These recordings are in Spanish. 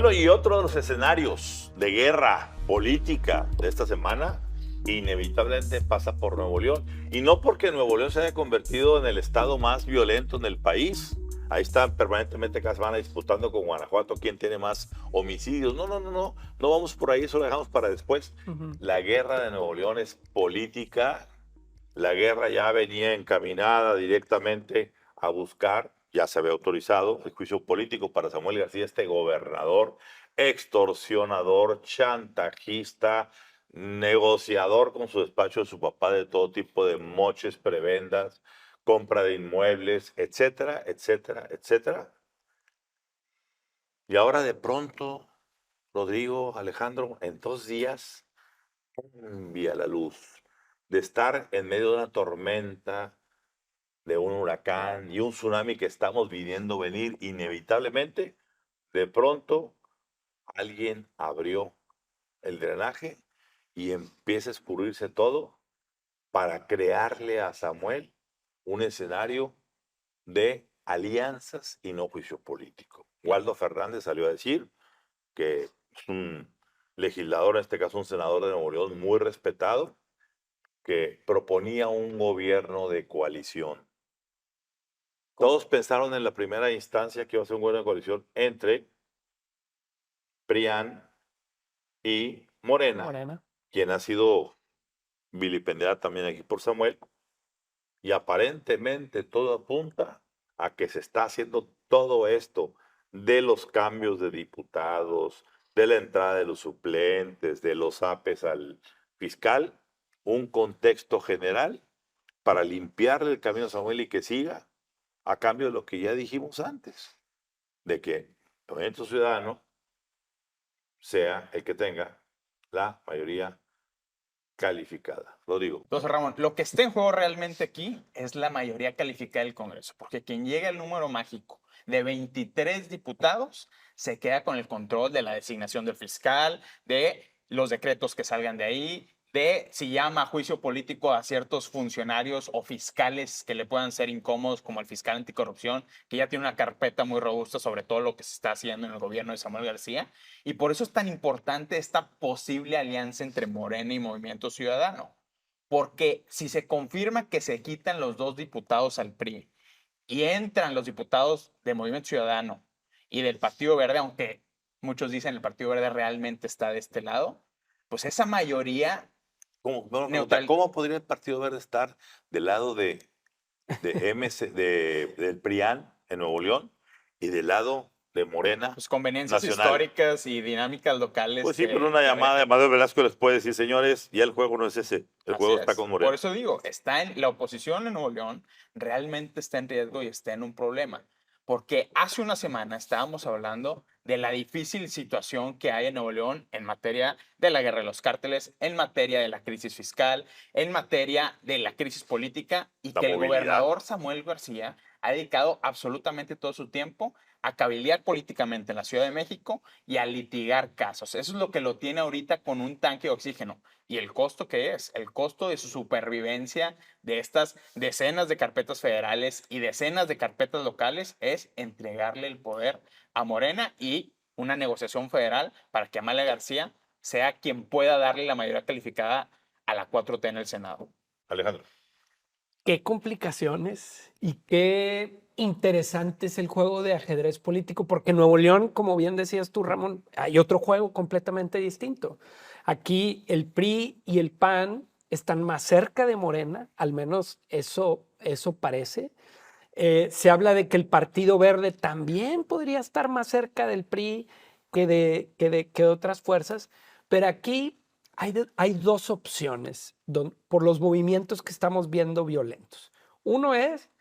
Bueno, y otro de los escenarios de guerra política de esta semana inevitablemente pasa por Nuevo León. Y no porque Nuevo León se haya convertido en el estado más violento en el país. Ahí están permanentemente cada semana disputando con Guanajuato quién tiene más homicidios. No, no, no, no. No vamos por ahí, eso lo dejamos para después. La guerra de Nuevo León es política. La guerra ya venía encaminada directamente a buscar, ya se había autorizado el juicio político para Samuel García, este gobernador extorsionador, chantajista, negociador con su despacho de su papá de todo tipo de moches, prebendas, compra de inmuebles, etcétera, etcétera, etcétera. Y ahora de pronto, Rodrigo, Alejandro, en 2 días, cambia la luz de estar en medio de una tormenta, de un huracán y un tsunami que estamos viendo venir inevitablemente. De pronto, alguien abrió el drenaje y empieza a escurrirse todo para crearle a Samuel un escenario de alianzas y no juicio político. Waldo Fernández salió a decir que es un legislador, en este caso un senador de Nuevo León muy respetado, que proponía un gobierno de coalición. Todos pensaron en la primera instancia que iba a ser un gobierno de coalición entre PRIAN y Morena, quien ha sido vilipendiada también aquí por Samuel, y aparentemente todo apunta a que se está haciendo todo esto de los cambios de diputados, de la entrada de los suplentes, de los apes al fiscal, un contexto general para limpiarle el camino a Samuel y que siga, a cambio de lo que ya dijimos antes, de que el Movimiento Ciudadano sea el que tenga la mayoría calificada. Lo digo. Entonces, Ramón, lo que está en juego realmente aquí es la mayoría calificada del Congreso, porque quien llegue al número mágico de 23 diputados se queda con el control de la designación del fiscal, de los decretos que salgan de ahí, de si llama a juicio político a ciertos funcionarios o fiscales que le puedan ser incómodos, como el fiscal anticorrupción, que ya tiene una carpeta muy robusta sobre todo lo que se está haciendo en el gobierno de Samuel García. Y por eso es tan importante esta posible alianza entre Morena y Movimiento Ciudadano. Porque si se confirma que se quitan los 2 diputados al PRI y entran los diputados de Movimiento Ciudadano y del Partido Verde, aunque muchos dicen el Partido Verde realmente está de este lado, pues esa mayoría neutral. ¿Cómo podría el Partido Verde estar del lado del PRIAN en Nuevo León y del lado de Morena Pues conveniencias nacional? históricas y dinámicas locales. Pues sí, pero una llamada de Amadeo Velasco les puede decir, señores, ya el juego no es ese, el Así juego está es. con Morena. Por eso digo, la oposición en Nuevo León realmente está en riesgo y está en un problema. Porque hace una semana estábamos hablando de la difícil situación que hay en Nuevo León en materia de la guerra de los cárteles, en materia de la crisis fiscal, en materia de la crisis política y La que el movilidad. gobernador Samuel García ha dedicado absolutamente todo su tiempo a cabildear políticamente en la Ciudad de México y a litigar casos. Eso es lo que lo tiene ahorita con un tanque de oxígeno. ¿Y el costo qué es? El costo de su supervivencia de estas decenas de carpetas federales y decenas de carpetas locales es entregarle el poder a Morena y una negociación federal para que Amalia García sea quien pueda darle la mayoría calificada a la 4T en el Senado. Alejandro. Qué complicaciones y qué interesante es el juego de ajedrez político, porque en Nuevo León, como bien decías tú, Ramón, hay otro juego completamente distinto. Aquí el PRI y el PAN están más cerca de Morena, al menos eso parece. Se habla de que el Partido Verde también podría estar más cerca del PRI que de otras fuerzas, pero aquí hay dos opciones por los movimientos que estamos viendo violentos. Uno es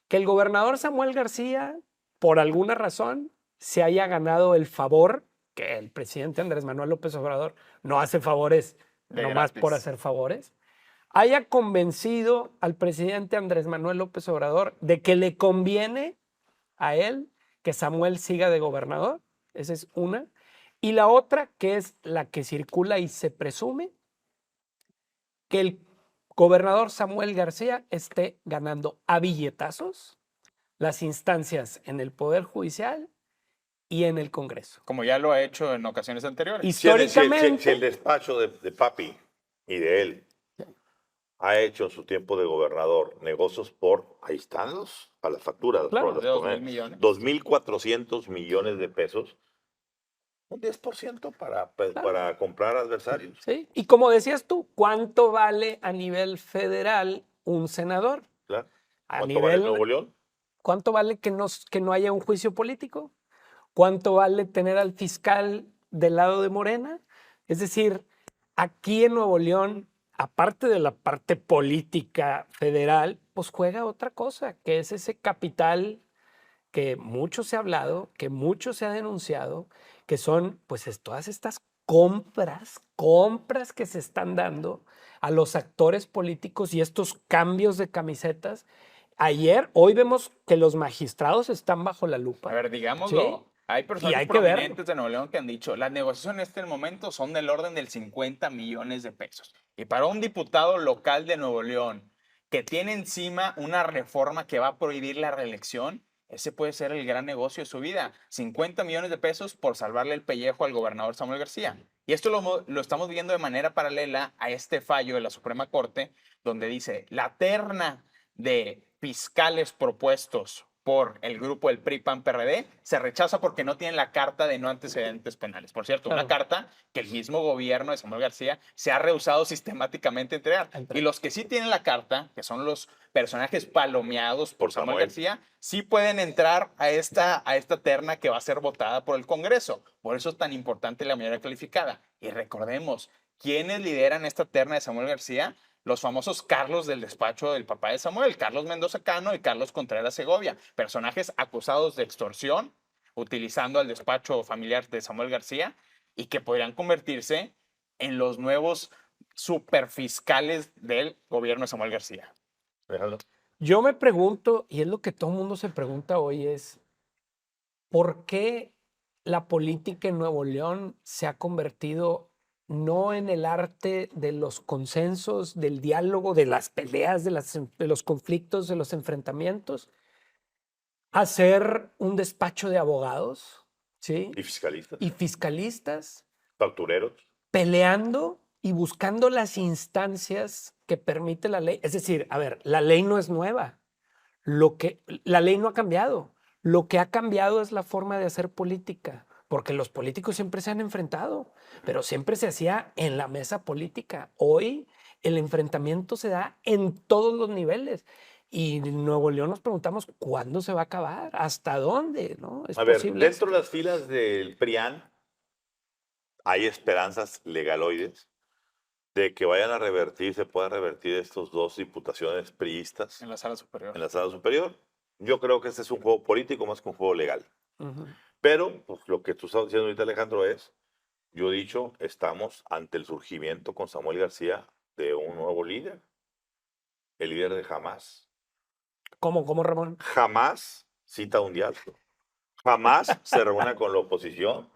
que el gobernador Samuel García, por alguna razón, se haya ganado el favor, que el presidente Andrés Manuel López Obrador no hace favores nomás por hacer favores, haya convencido al presidente Andrés Manuel López Obrador de que le conviene a él que Samuel siga de gobernador. Esa es una. Y la otra, que es la que circula y se presume, que el gobernador Samuel García esté ganando a billetazos las instancias en el Poder Judicial y en el Congreso. Como ya lo ha hecho en ocasiones anteriores. Si el Históricamente, despacho de Papi y de él ha hecho en su tiempo de gobernador negocios ahí están a las facturas, Claro, las de 2,000 ponen, millones. 2.400 millones de pesos, un 10% Claro. para comprar adversarios. ¿sí? Y como decías tú, ¿cuánto vale a nivel federal un senador? Claro. A ¿Cuánto vale nivel, Nuevo León? ¿cuánto vale que no haya un juicio político? ¿Cuánto vale tener al fiscal del lado de Morena? Es decir, aquí en Nuevo León, aparte de la parte política federal, pues juega otra cosa, que es ese capital que mucho se ha hablado, que mucho se ha denunciado, que son pues todas estas compras que se están dando a los actores políticos y estos cambios de camisetas. Hoy vemos que los magistrados están bajo la lupa. A ver, ¿sí? digámoslo. Hay Y personajes hay que verlo. prominentes de Nuevo León que han dicho, las negociaciones en este momento son del orden del 50 millones de pesos. Y para un diputado local de Nuevo León que tiene encima una reforma que va a prohibir la reelección, ese puede ser el gran negocio de su vida. 50 millones de pesos por salvarle el pellejo al gobernador Samuel García. Y esto lo estamos viendo de manera paralela a este fallo de la Suprema Corte, donde dice, la terna de fiscales propuestos por el grupo del PRI-PAN-PRD se rechaza porque no tienen la carta de no antecedentes penales. Por cierto, Claro. una carta que el mismo gobierno de Samuel García se ha rehusado sistemáticamente a entregar. Y los que sí tienen la carta, que son los personajes palomeados por Samuel García, sí pueden entrar a esta terna que va a ser votada por el Congreso. Por eso es tan importante la mayoría calificada. Y recordemos, ¿quiénes lideran esta terna de Samuel García? Los famosos Carlos del despacho del papá de Samuel, Carlos Mendoza Cano y Carlos Contreras Segovia, personajes acusados de extorsión, utilizando el despacho familiar de Samuel García y que podrían convertirse en los nuevos superfiscales del gobierno de Samuel García. Déjalo. Yo me pregunto, y es lo que todo el mundo se pregunta hoy, es ¿por qué la política en Nuevo León se ha convertido no en el arte de los consensos, del diálogo, de las peleas, de los conflictos, de los enfrentamientos, a ser un despacho de abogados, ¿sí? Y fiscalistas, Y fiscalistas factureros. peleando y buscando las instancias que permite la ley? Es decir, a ver, la ley no es nueva. La ley no ha cambiado. Lo que ha cambiado es la forma de hacer política, porque los políticos siempre se han enfrentado, pero siempre se hacía en la mesa política. Hoy el enfrentamiento se da en todos los niveles. Y en Nuevo León nos preguntamos cuándo se va a acabar, hasta dónde, ¿no? Es A ver, posible. dentro de las filas del PRIAN hay esperanzas legaloides de que vayan a revertir, se puedan revertir estos dos diputaciones priistas En la sala superior. en la sala superior. Yo creo que este es un juego político más que un juego legal. Ujú. Pero pues, lo que tú estás diciendo ahorita, Alejandro, es, yo he dicho, estamos ante el surgimiento con Samuel García de un nuevo líder, el líder de Jamás. ¿Cómo, Ramón? Jamás cita un diálogo, jamás se reúne con la oposición,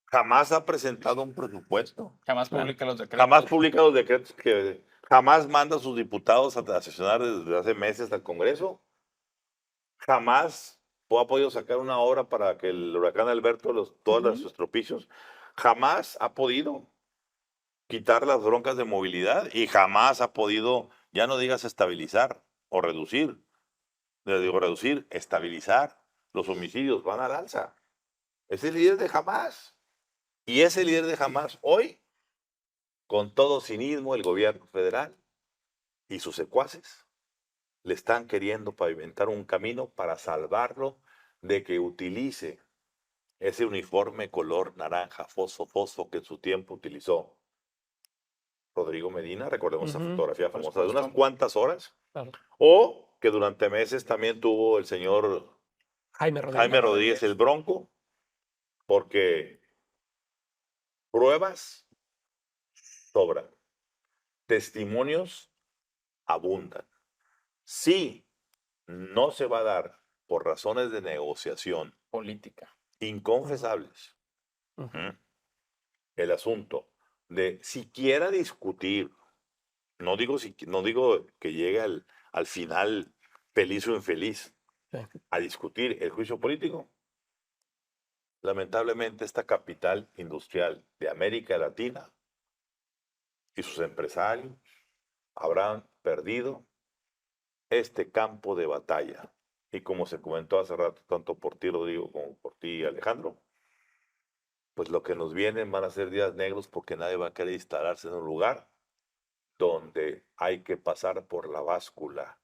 jamás ha presentado un presupuesto, Jamás publica los decretos. jamás publica los decretos jamás manda a sus diputados a sesionar desde hace meses al Congreso, jamás ha podido sacar una obra para que el huracán Alberto, todos los estropicios, jamás ha podido quitar las broncas de movilidad y jamás ha podido, ya no digas estabilizar o reducir, reducir, estabilizar. Los homicidios van al alza. Es el líder de Jamás. Y ese líder de Jamás hoy, con todo cinismo, el gobierno federal y sus secuaces le están queriendo pavimentar un camino para salvarlo de que utilice ese uniforme color naranja, fosfo que en su tiempo utilizó Rodrigo Medina, recordemos esa fotografía por famosa de unas supuesto. cuantas horas, Claro. o que durante meses también tuvo el señor Jaime Rodríguez. Jaime Rodríguez el Bronco, porque pruebas sobran, testimonios abundan. Si no se va a dar por razones de negociación Política. inconfesables el asunto de siquiera discutir, no digo que llegue al final feliz o infeliz, Sí. a discutir el juicio político, lamentablemente esta capital industrial de América Latina y sus empresarios habrán perdido este campo de batalla. Y como se comentó hace rato, tanto por ti, Rodrigo, como por ti, Alejandro, pues lo que nos vienen van a ser días negros porque nadie va a querer instalarse en un lugar donde hay que pasar por la báscula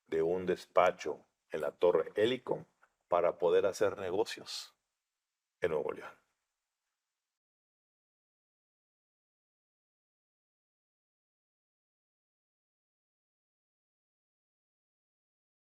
de un despacho en la Torre Hélico para poder hacer negocios en Nuevo León.